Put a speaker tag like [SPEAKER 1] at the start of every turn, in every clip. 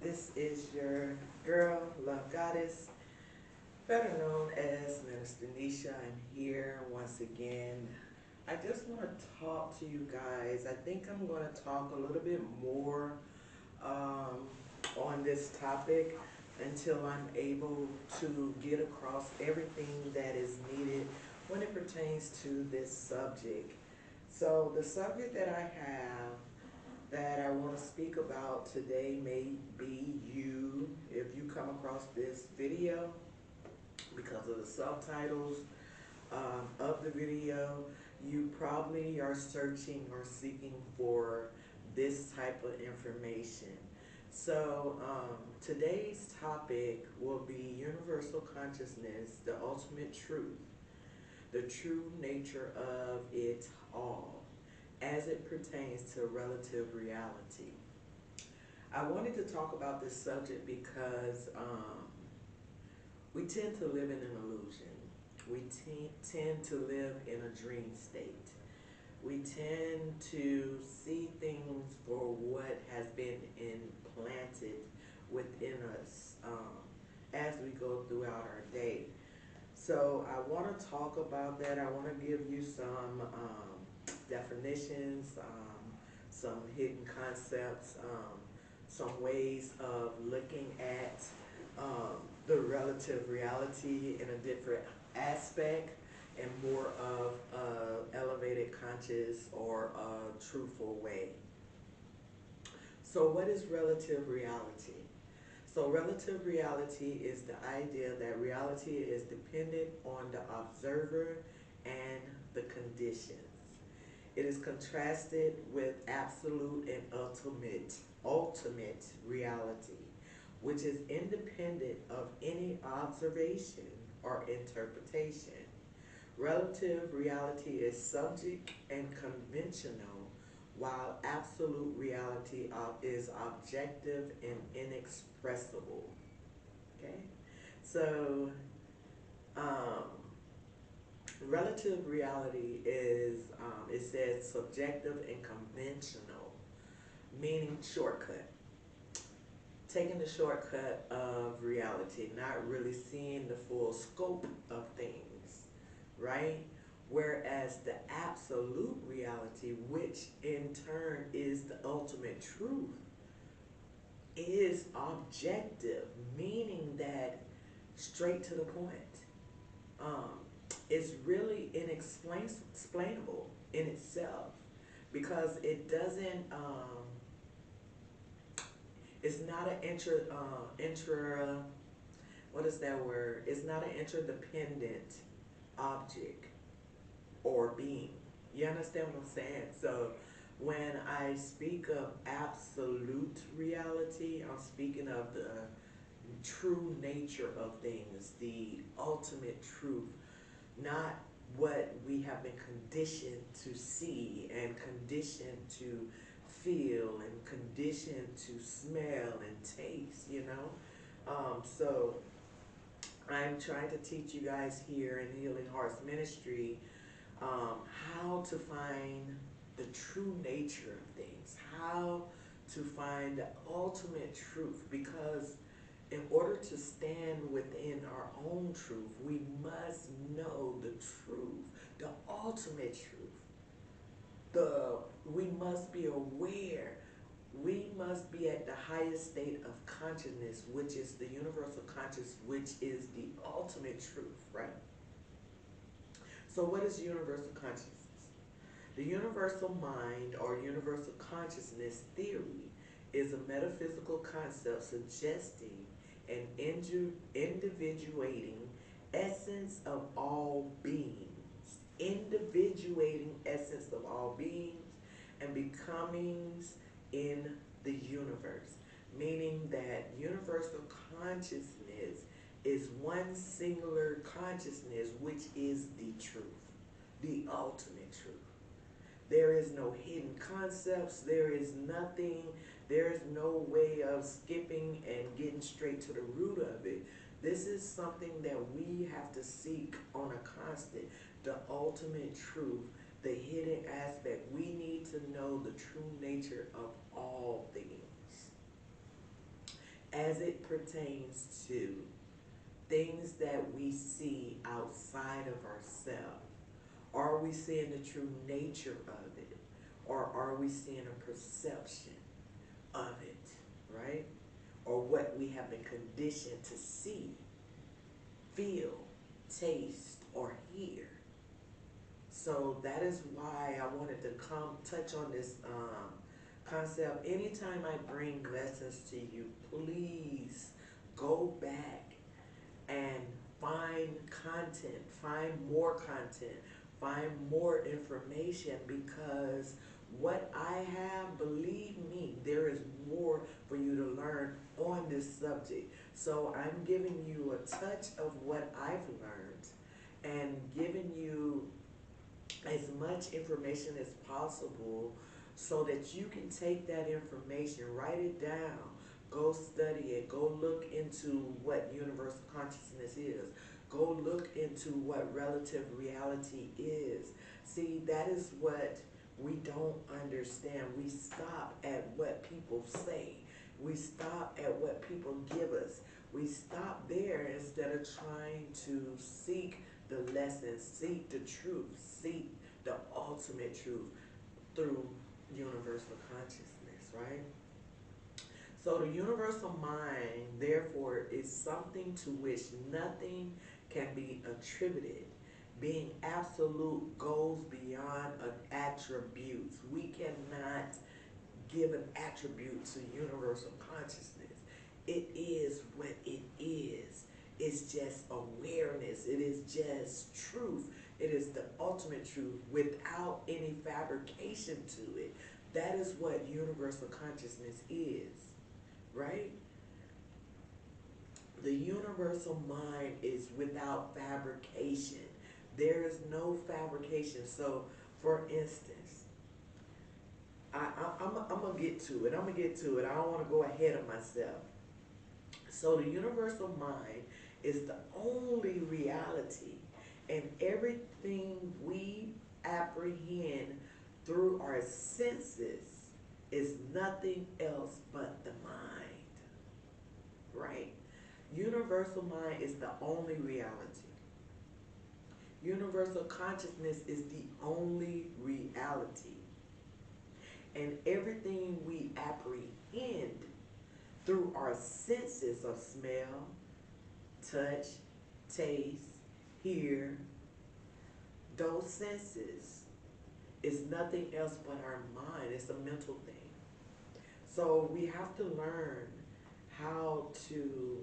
[SPEAKER 1] This is your girl, Love Goddess, better known as Minister Nisha. I'm here once again. I just want to talk to you guys. I think I'm going to talk a little bit more um, on this topic until I'm able to get across everything that is needed when it pertains to this subject. So, the subject that I have that I want to speak about today may be you. If you come across this video because of the subtitles of the video, you probably are searching or seeking for this type of information. So today's topic will be universal consciousness, the ultimate truth, the true nature of it all as it pertains to relative reality. I wanted to talk about this subject because we tend to live in an illusion. We tend to live in a dream state. We tend to see things for what has been implanted within us as we go throughout our day. So I want to talk about that. I want to give you some definitions, some hidden concepts, some ways of looking at the relative reality in a different aspect and more of elevated conscious or a truthful way. So what is relative reality? So relative reality is the idea that reality is dependent on the observer and the conditions. It is contrasted with absolute and ultimate reality, which is independent of any observation or interpretation. Relative reality is subject and conventional, while absolute reality is objective and inexpressible. Okay? So, um, relative reality is, it says subjective and conventional, meaning shortcut. Taking the shortcut of reality, not really seeing the full scope of things, right? Whereas the absolute reality, which in turn is the ultimate truth, is objective, meaning that straight to the point. Um, it's really inexplainable in itself because it doesn't. It's not an what is that word? It's not an interdependent object or being. You understand what I'm saying? So when I speak of absolute reality, I'm speaking of the true nature of things, the ultimate truth, not what we have been conditioned to see and conditioned to feel and conditioned to smell and taste, you know? So I'm trying to teach you guys here in Healing Hearts Ministry how to find the true nature of things, how to find the ultimate truth, because in order to stand within our own truth, we must know the truth, the ultimate truth. We must be aware. We must be at the highest state of consciousness, which is the universal conscious, which is the ultimate truth, right? So what is universal consciousness? The universal mind or universal consciousness theory is a metaphysical concept suggesting an individuating essence of all beings, individuating essence of all beings and becomings in the universe, meaning that universal consciousness is one singular consciousness, which is the truth, the ultimate truth. There is no hidden concepts. There is nothing. There is no way of skipping and getting straight to the root of it. This is something that we have to seek on a constant. The ultimate truth, the hidden aspect. We need to know the true nature of all things. as it pertains to things that we see outside of ourselves. Are we seeing the true nature of it? Or are we seeing a perception of it, right? Or what we have been conditioned to see, feel, taste, or hear. So that is why I wanted to come touch on this concept. Anytime I bring lessons to you, please go back and find content, find more content, find more information, because what I have, believe me, there is more for you to learn on this subject. So I'm giving you a touch of what I've learned and giving you as much information as possible so that you can take that information, write it down, go study it, go look into what universal consciousness is, go look into what relative reality is. See, that is what we don't understand. We stop at what people say. We stop at what people give us. We stop there instead of trying to seek the lessons, seek the truth, seek the ultimate truth through universal consciousness, right? So the universal mind, therefore, is something to which nothing can be attributed. Being absolute goes beyond an attributes. We cannot give an attribute to universal consciousness. It is what it is. It's just awareness. It is just truth. It is the ultimate truth without any fabrication to it. That is what universal consciousness is, right? The universal mind is without fabrication. There is no fabrication. So, for instance, I'm going to get to it. I'm going to get to it. I don't want to go ahead of myself. So the universal mind is the only reality, and everything we apprehend through our senses is nothing else but the mind, right? Universal mind is the only reality. Universal consciousness is the only reality. And everything we apprehend through our senses of smell, touch, taste, hear, those senses is nothing else but our mind. It's a mental thing. So we have to learn how to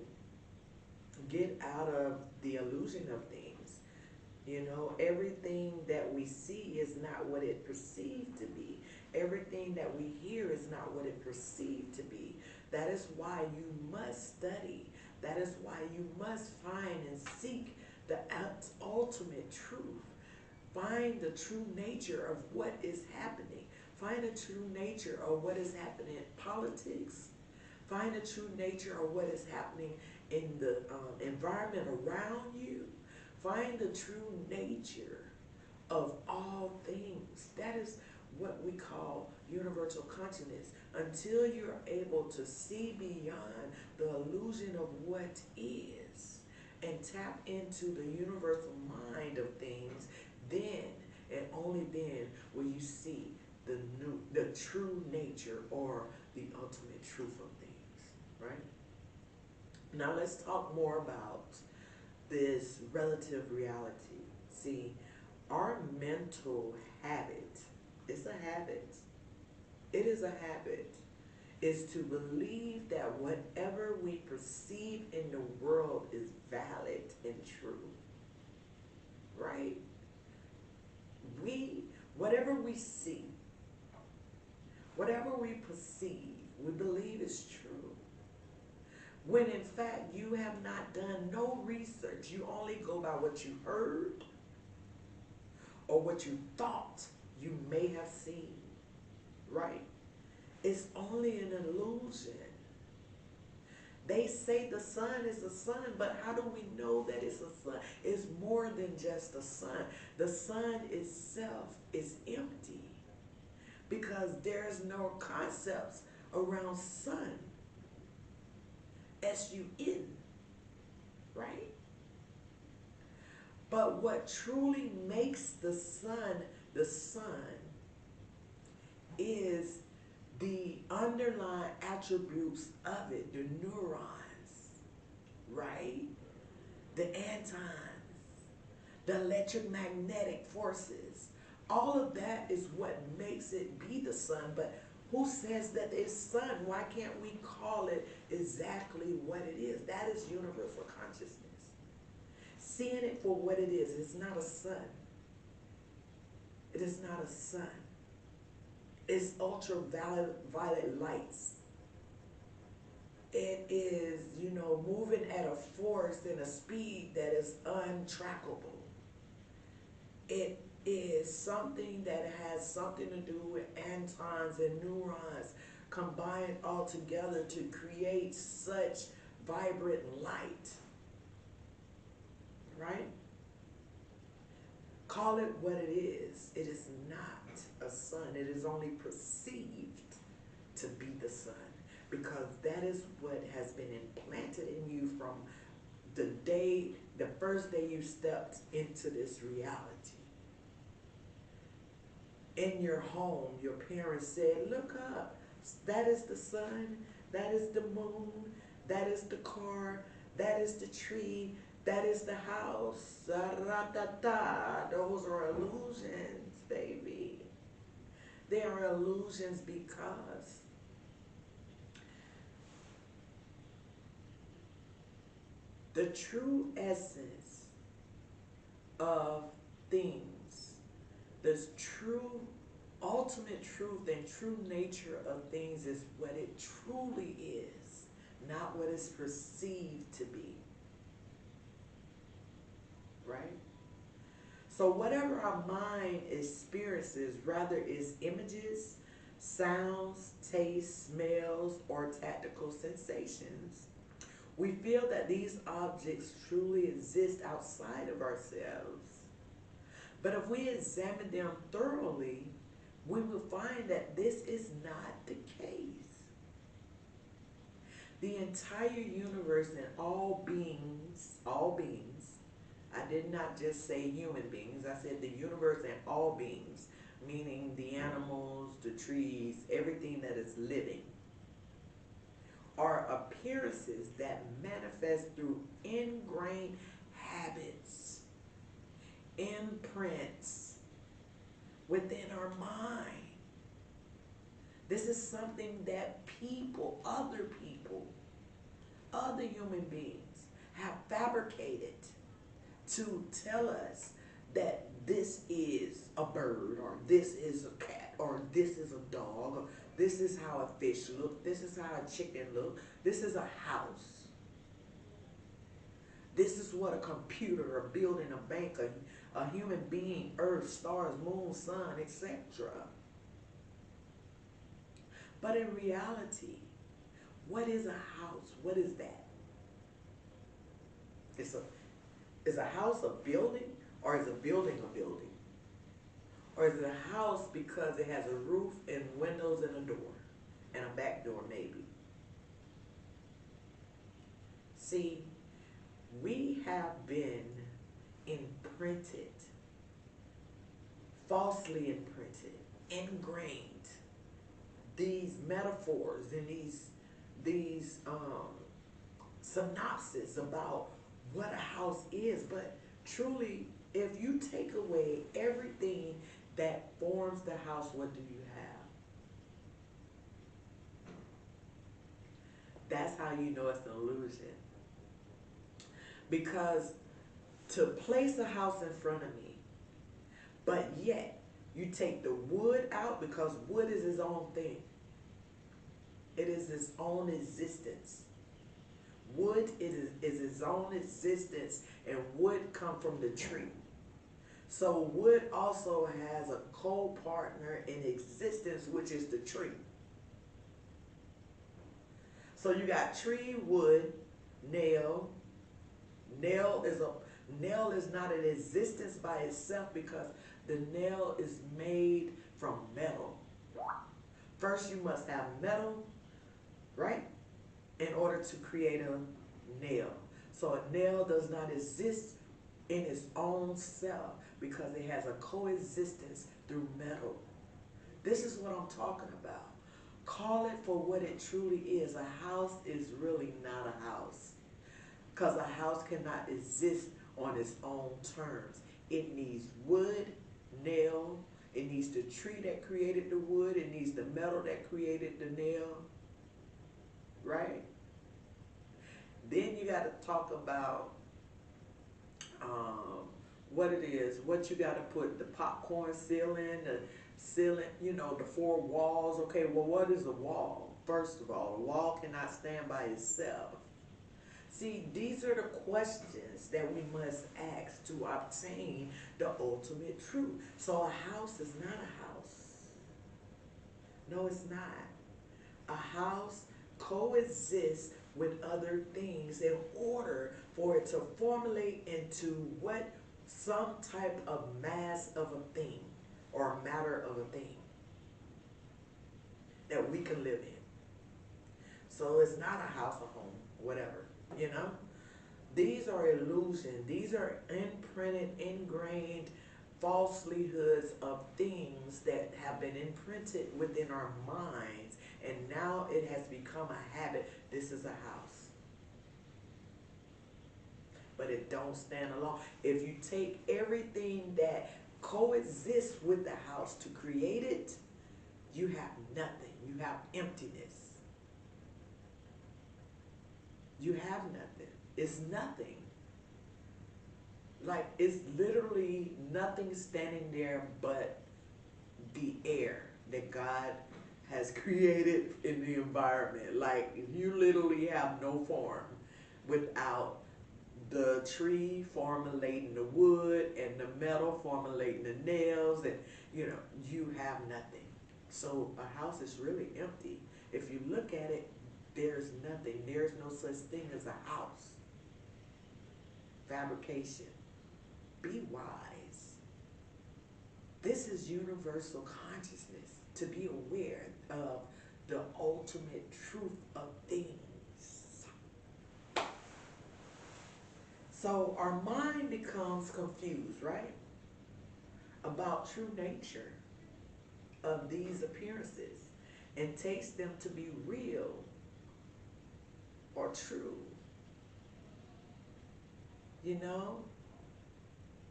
[SPEAKER 1] get out of the illusion of things. You know, everything that we see is not what it perceived to be. Everything that we hear is not what it perceived to be. That is why you must study. That is why you must find and seek the ultimate truth. Find the true nature of what is happening. Find the true nature of what is happening in politics. Find the true nature of what is happening in the environment around you. Find the true nature of all things. That is what we call universal consciousness. Until you're able to see beyond the illusion of what is and tap into the universal mind of things, then and only then will you see the true nature or the ultimate truth of things, right? Now let's talk more about this relative reality. See, our mental habit, it's a habit. It is a habit, is to believe that whatever we perceive in the world is valid and true, right? Whatever we see, whatever we perceive, we believe is true. When in fact you have not done no research, you only go by what you heard or what you thought you may have seen, right? It's only an illusion. They say the sun is the sun, but how do we know that it's a sun? It's more than just the sun. The sun itself is empty because there's no concepts around sun. S-U-N, right? But what truly makes the sun, is the underlying attributes of it, the neurons, right? The antons, the electromagnetic forces. All of that is what makes it be the sun. But who says that it's sun? Why can't we call it exactly what it is? That is universal consciousness. Seeing it for what it is. It's not a sun. It is not a sun. It's ultraviolet lights. It is, moving at a force and a speed that is untrackable. It is something that has something to do with antons and neurons combined all together to create such vibrant light. Right? Call it what it is. It is not a sun. It is only perceived to be the sun, because that is what has been implanted in you from the first day you stepped into this reality. In your home, your parents said, look up. That is the sun. That is the moon. That is the car. That is the tree. That is the house. Ra-da-da. Those are illusions, baby. They are illusions because the true essence of things, the true, ultimate truth and true nature of things is what it truly is, not what is perceived to be. Right? So whatever our mind experiences, rather is images, sounds, tastes, smells, or tactical sensations, we feel that these objects truly exist outside of ourselves. But if we examine them thoroughly, we will find that this is not the case. The entire universe and all beings, I did not just say human beings, I said the universe and all beings, meaning the animals, the trees, everything that is living, are appearances that manifest through ingrained habits, imprints within our mind. This is something that other human beings have fabricated to tell us that this is a bird, or this is a cat, or this is a dog, or this is how a fish looks, this is how a chicken looks, this is a house. This is what a computer, a building, a bank, a human being, earth, stars, moon, sun, etc. But in reality, what is a house? What is that? Is a house a building, or is a building a building? Or is it a house because it has a roof and windows and a door, and a back door maybe? See, we have been imprinted, falsely imprinted, ingrained, these metaphors and these synopsis about what a house is. But truly, if you take away everything that forms the house, what do you have? That's how you know it's an illusion. Because to place a house in front of me, but yet you take the wood out, because wood is its own thing. It is its own existence. Wood is its own existence, and wood come from the tree. So wood also has a co-partner in existence, which is the tree. So you got tree, wood, nail. Nail is not an existence by itself, because the nail is made from metal. First you must have metal, right? in order to create a nail. So a nail does not exist in its own self because it has a coexistence through metal. This is what I'm talking about. Call it for what it truly is. A house is really not a house because a house cannot exist on its own terms. It needs wood, nail, it needs the tree that created the wood, it needs the metal that created the nail, right? Then you got to talk about what it is, what you got to put the popcorn ceiling, the ceiling, you know, the four walls. Okay, well, what is a wall? First of all, a wall cannot stand by itself. See, these are the questions that we must ask to obtain the ultimate truth. So a house is not a house. No, it's not. A house coexists with other things in order for it to formulate into what? Some type of mass of a thing or matter of a thing that we can live in. So it's not a house, a home, whatever, you know? These are illusions. These are imprinted, ingrained falsehoods of things that have been imprinted within our minds, and now it has become a habit. This is a house. But it don't stand alone. If you take everything that coexists with the house to create it, you have nothing. You have emptiness. You have nothing. It's nothing. Like, it's literally nothing standing there but the air that God has created in the environment. Like, you literally have no form without the tree formulating the wood and the metal formulating the nails, and you have nothing. So a house is really empty. If you look at it, there's nothing. There's no such thing as a house. Fabrication. Be wise. This is universal consciousness, to be aware of the ultimate truth of things. So our mind becomes confused, right? About true nature of these appearances and takes them to be real or true. You know?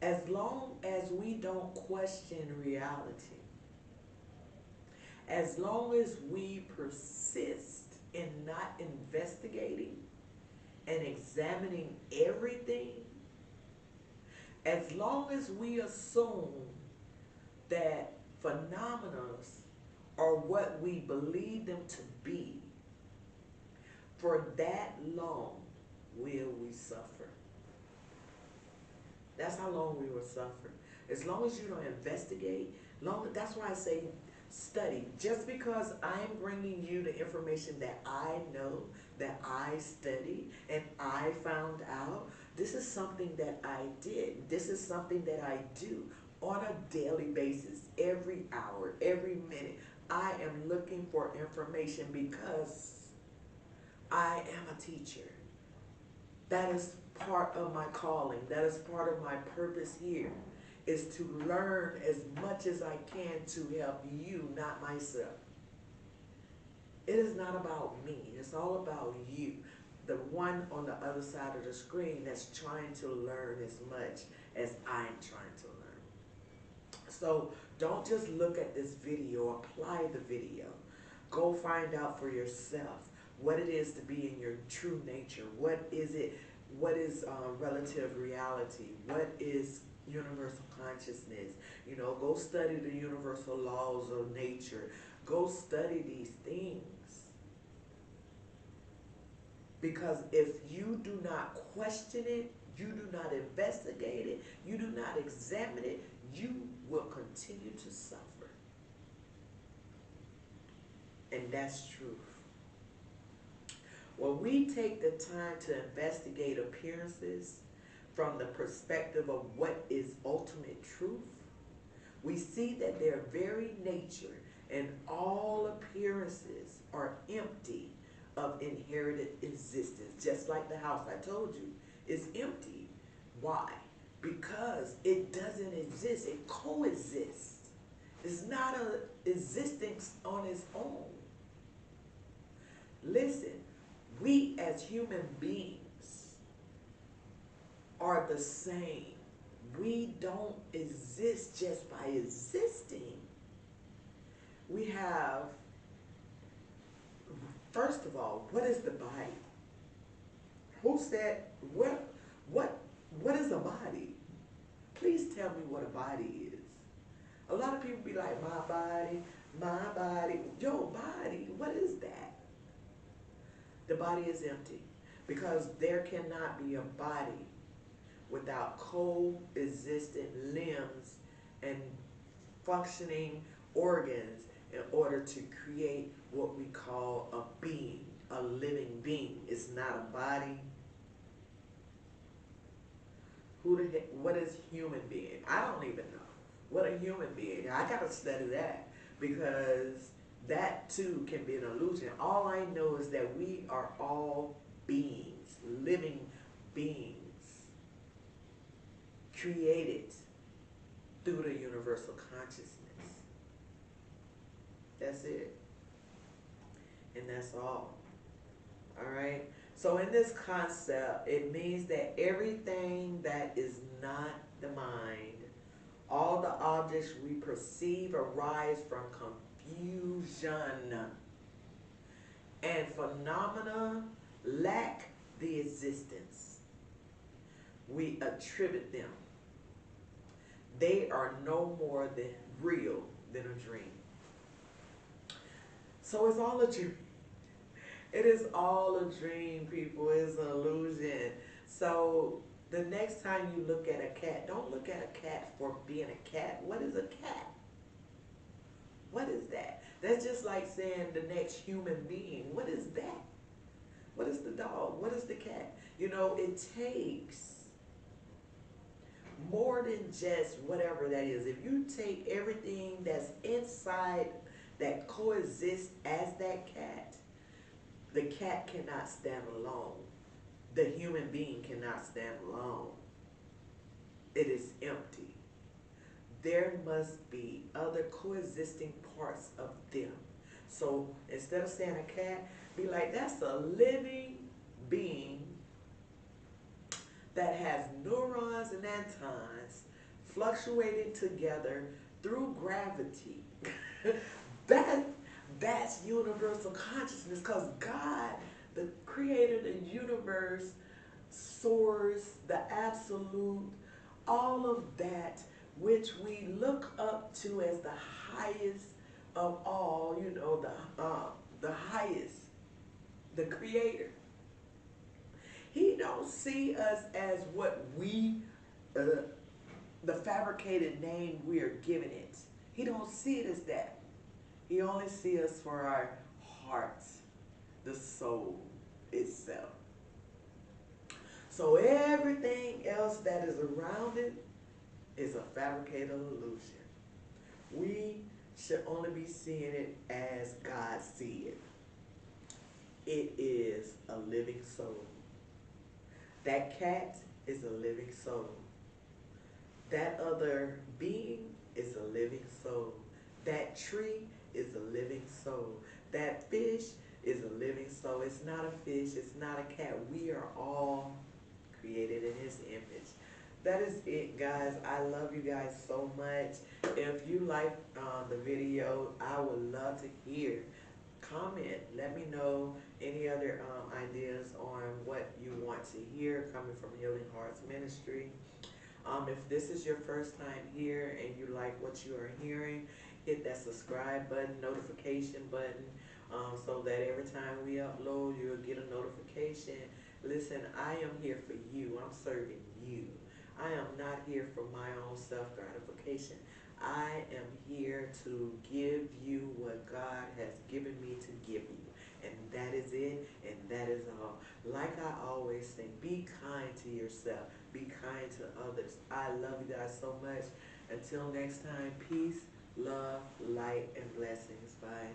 [SPEAKER 1] As long as we don't question reality, as long as we persist in not investigating and examining everything, as long as we assume that phenomena are what we believe them to be, for that long will we suffer. That's how long we will suffer. As long as you don't investigate, that's why I say study. Just because I'm bringing you the information that I know, that I studied, and I found out, this is something that I did. This is something that I do on a daily basis, every hour, every minute. I am looking for information because I am a teacher. That is part of my calling. That is part of my purpose here, is to learn as much as I can to help you, not myself. It is not about me. It's all about you, the one on the other side of the screen that's trying to learn as much as I'm trying to learn. So don't just look at this video, apply the video. Go find out for yourself what it is to be in your true nature. What is it? What is relative reality? What is universal consciousness? Go study the universal laws of nature. Go study these things. Because if you do not question it, you do not investigate it, you do not examine it, you will continue to suffer. And that's truth. When we take the time to investigate appearances from the perspective of what is ultimate truth, we see that their very nature and all appearances are empty of inherited existence, just like the house I told you is empty. Why? Because it doesn't exist, it coexists. It's not a existence on its own. Listen, we as human beings are the same. We don't exist just by existing. We have, first of all, what is the body? Who said, what is a body? Please tell me what a body is. A lot of people be like, my body, your body, what is that? The body is empty because there cannot be a body without coexistent limbs and functioning organs in order to create what we call a being, a living being. It's not a body. Who the heck, what is human being? I don't even know. What a human being. I gotta study that because that too can be an illusion. All I know is that we are all beings, living beings, created through the universal consciousness. That's it. And that's all. All right? So in this concept, it means that everything that is not the mind, all the objects we perceive arise from confusion, and phenomena lack the existence. We attribute them. They are no more than real than a dream. So it's all a dream. It is all a dream, people. It's an illusion. So the next time you look at a cat, don't look at a cat for being a cat. What is a cat? What is that? That's just like saying the next human being. What is that? What is the dog? What is the cat? You know, it takes more than just whatever that is. If you take everything that's inside that coexists as that cat, the cat cannot stand alone. The human being cannot stand alone. It is empty. There must be other coexisting parts of them. So instead of saying a cat, be like, that's a living being that has neurons and antons fluctuating together through gravity. That's universal consciousness, because God, the creator of the universe, source, the absolute, all of that which we look up to as the highest of all, you know, the highest, the creator. He don't see us as what we, the fabricated name we are giving it. He don't see it as that. He only sees us for our heart, the soul itself. So everything else that is around it is a fabricated illusion. We should only be seeing it as God sees it. It is a living soul. That cat is a living soul. That other being is a living soul. That tree is a living soul. That fish is a living soul. It's not a fish, it's not a cat. We are all created in his image. That is it, guys. I love you guys so much. If you like the video, I would love to hear. Comment. Let me know any other ideas on what you want to hear coming from Healing Hearts Ministry. If this is your first time here and you like what you are hearing, hit that subscribe button, notification button, so that every time we upload, you'll get a notification. Listen, I am here for you. I'm serving you. I am not here for my own self-gratification. I am here to give you what God has given me to give you. And that is it, and that is all. Like I always say, be kind to yourself. Be kind to others. I love you guys so much. Until next time, peace, love, light, and blessings. Bye.